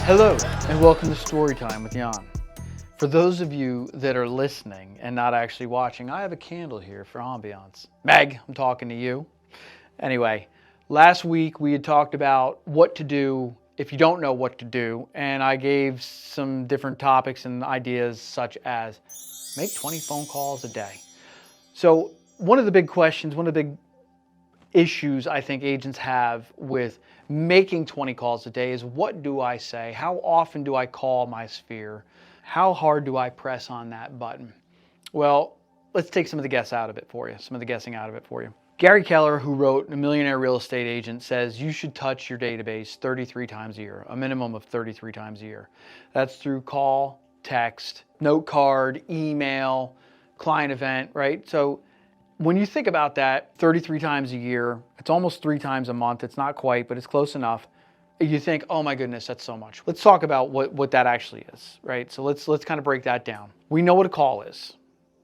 Hello, and welcome to Storytime with Jan. For those of you that are listening and not actually watching, I have a candle here for ambiance. Meg, I'm talking to you. Anyway, last week we had talked about what to do if you don't know what to do, and I gave some different topics and ideas such as make 20 phone calls a day. So one of the big questions, one of the big issues I think agents have with making 20 calls a day is, what do I say? How often do I call my sphere? How hard do I press on that button? Well, let's take some of the guessing out of it for you. Gary Keller, who wrote A Millionaire Real Estate Agent, says you should touch your database 33 times a year, a minimum of 33 times a year. That's through call, text, note card, email, client event, right? So when you think about that, 33 times a year, it's almost 3 times a month. It's not quite, but it's close enough. You think, oh my goodness, that's so much. Let's talk about what that actually is, right? So let's kind of break that down. We know what a call is.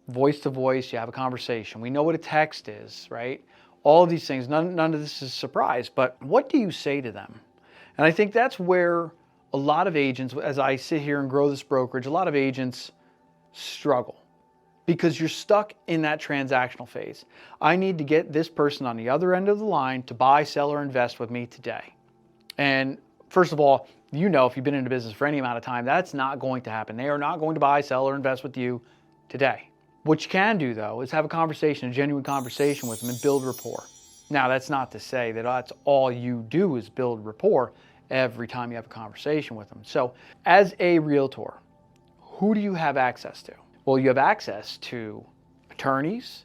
Voice to voice, you have a conversation. We know what a text is, right? All of these things, none of this is a surprise, but what do you say to them? And I think that's where a lot of agents, as I sit here and grow this brokerage, a lot of agents struggle. Because you're stuck in that transactional phase. I need to get this person on the other end of the line to buy, sell, or invest with me today. And first of all, you know, if you've been in the business for any amount of time, that's not going to happen. They are not going to buy, sell, or invest with you today. What you can do, though, is have a conversation, a genuine conversation with them and build rapport. Now, that's not to say that that's all you do is build rapport every time you have a conversation with them. So as a realtor, who do you have access to? Well, you have access to attorneys,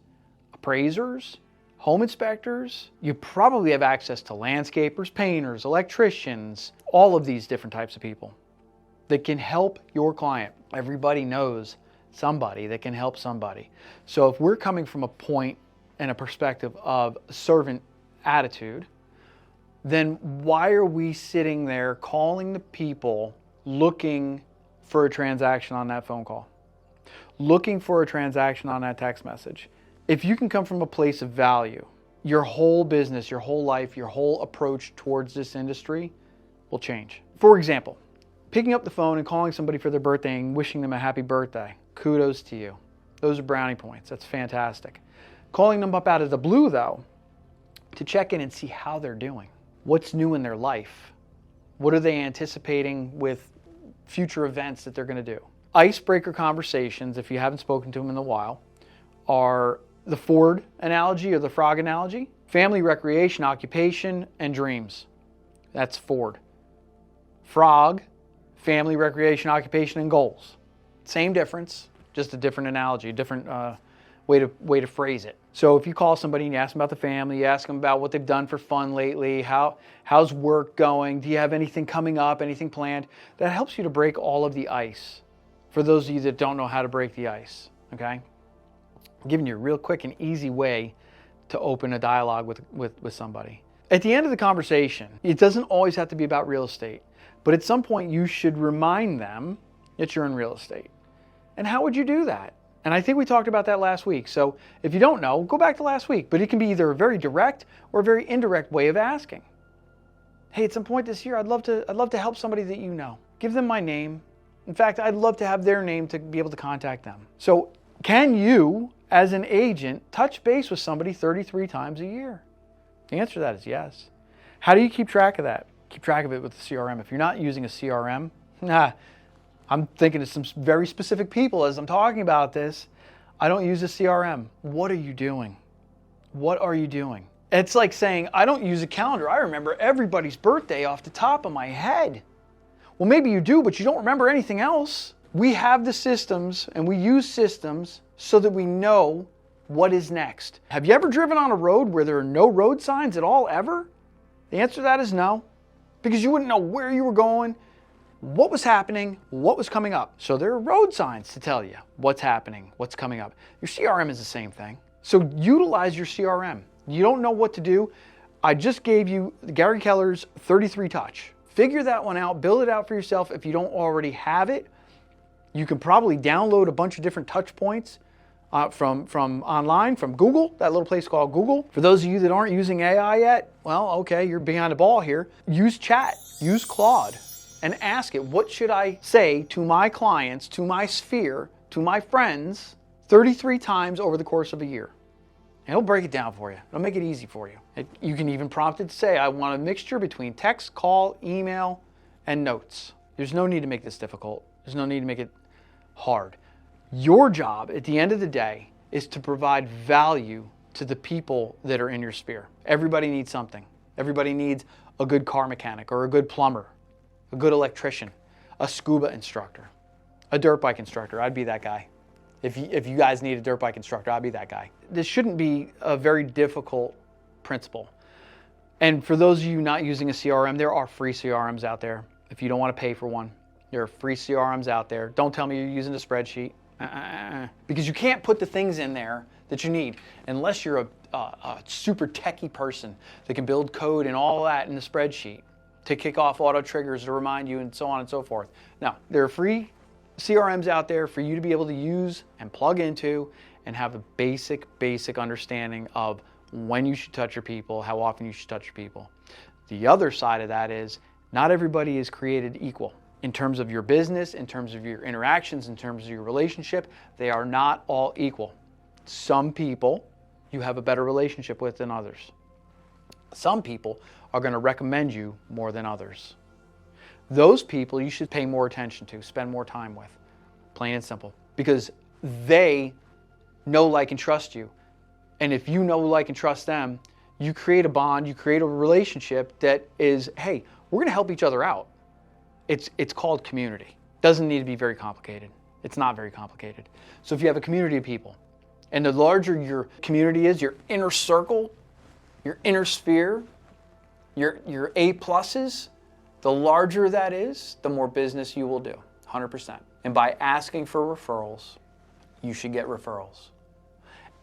appraisers, home inspectors. You probably have access to landscapers, painters, electricians, all of these different types of people that can help your client. Everybody knows somebody that can help somebody. So if we're coming from a point and a perspective of servant attitude, then why are we sitting there calling the people looking for a transaction on that phone call? Looking for a transaction on that text message? If you can come from a place of value, your whole business, your whole life, your whole approach towards this industry will change. For example, picking up the phone and calling somebody for their birthday and wishing them a happy birthday. Kudos to you. Those are brownie points. That's fantastic. Calling them up out of the blue, though, to check in and see how they're doing. What's new in their life? What are they anticipating with future events that they're going to do? Icebreaker conversations, if you haven't spoken to them in a while, are the Ford analogy or the frog analogy. Family, recreation, occupation, and dreams. That's Ford. Frog, family, recreation, occupation, and goals. Same difference, just a different analogy, a different way to phrase it. So if you call somebody and you ask them about the family, you ask them about what they've done for fun lately, how's work going, do you have anything coming up, anything planned, that helps you to break all of the ice. For those of you that don't know how to break the ice, okay? I'm giving you a real quick and easy way to open a dialogue with somebody. At the end of the conversation, it doesn't always have to be about real estate, but at some point you should remind them that you're in real estate. And how would you do that? And I think we talked about that last week. So if you don't know, go back to last week, but it can be either a very direct or a very indirect way of asking. Hey, at some point this year, I'd love to help somebody that you know. Give them my name. In fact, I'd love to have their name to be able to contact them. So can you, as an agent, touch base with somebody 33 times a year? The answer to that is yes. How do you keep track of that? Keep track of it with the CRM. If you're not using a CRM, I'm thinking of some very specific people as I'm talking about this. I don't use a CRM. What are you doing? What are you doing? It's like saying, I don't use a calendar. I remember everybody's birthday off the top of my head. Well, maybe you do, but you don't remember anything else. We have the systems and we use systems so that we know what is next. Have you ever driven on a road where there are no road signs at all, ever? The answer to that is no, because you wouldn't know where you were going, what was happening, what was coming up. So there are road signs to tell you what's happening, what's coming up. Your CRM is the same thing. So utilize your CRM. You don't know what to do. I just gave you Gary Keller's 33 touch. Figure that one out, build it out for yourself. If you don't already have it, you can probably download a bunch of different touch points from online, from Google, that little place called Google. For those of you that aren't using AI yet, well, okay, you're behind the ball here. Use chat, use Claude, and ask it, what should I say to my clients, to my sphere, to my friends 33 times over the course of a year? And it'll break it down for you. It'll make it easy for you. You can even prompt it to say, I want a mixture between text, call, email, and notes. There's no need to make this difficult. There's no need to make it hard. Your job at the end of the day is to provide value to the people that are in your sphere. Everybody needs something. Everybody needs a good car mechanic or a good plumber, a good electrician, a scuba instructor, a dirt bike instructor. I'd be that guy. If you guys need a dirt bike instructor, I'd be that guy. This shouldn't be a very difficult principle. And for those of you not using a CRM, there are free CRMs out there. If you don't want to pay for one, there are free CRMs out there. Don't tell me you're using a spreadsheet. Because you can't put the things in there that you need unless you're a super techie person that can build code and all that in the spreadsheet to kick off auto triggers to remind you and so on and so forth. Now, there are free CRMs out there for you to be able to use and plug into and have a basic understanding of when you should touch your people, how often you should touch your people. The other side of that is not everybody is created equal. In terms of your business, in terms of your interactions, in terms of your relationship, they are not all equal. Some people you have a better relationship with than others. Some people are going to recommend you more than others. Those people you should pay more attention to, spend more time with, plain and simple, because they know, like, and trust you. And if you know, like, and trust them, you create a bond, you create a relationship that is, hey, we're going to help each other out. It's called community. Doesn't need to be very complicated. It's not very complicated. So if you have a community of people, and the larger your community is, your inner circle, your inner sphere, your A pluses, the larger that is, the more business you will do, 100%. And by asking for referrals, you should get referrals.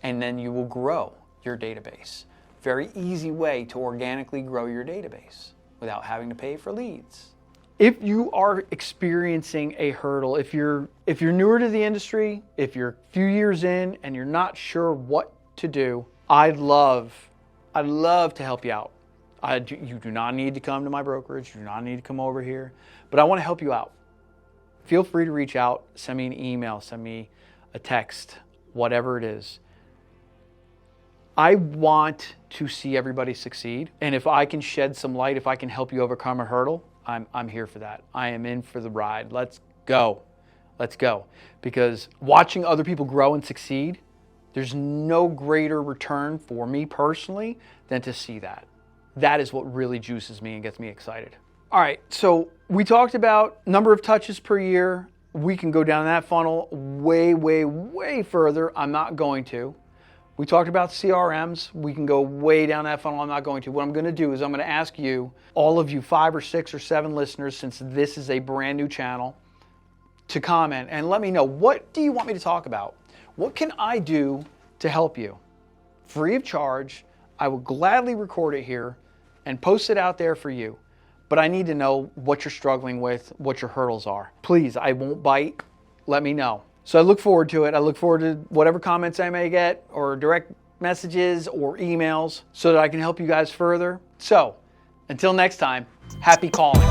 And then you will grow your database. Very easy way to organically grow your database without having to pay for leads. If you are experiencing a hurdle, if you're newer to the industry, if you're a few years in and you're not sure what to do, I'd love to help you out. You do not need to come to my brokerage. You do not need to come over here, but I want to help you out. Feel free to reach out, send me an email, send me a text, whatever it is. I want to see everybody succeed. And if I can shed some light, if I can help you overcome a hurdle, I'm here for that. I am in for the ride. Let's go. Let's go. Because watching other people grow and succeed, there's no greater return for me personally than to see that. That is what really juices me and gets me excited. All right, so we talked about number of touches per year. We can go down that funnel way further. I'm not going to. We talked about CRMs. We can go way down that funnel. I'm not going to. What I'm going to do is I'm going to ask you, all of you 5 or 6 or 7 listeners, since this is a brand new channel, to comment and let me know, what do you want me to talk about? What can I do to help you? Free of charge. I will gladly record it here and post it out there for you. But I need to know what you're struggling with, what your hurdles are. Please, I won't bite. Let me know. So I look forward to it. I look forward to whatever comments I may get or direct messages or emails so that I can help you guys further. So until next time, happy calling.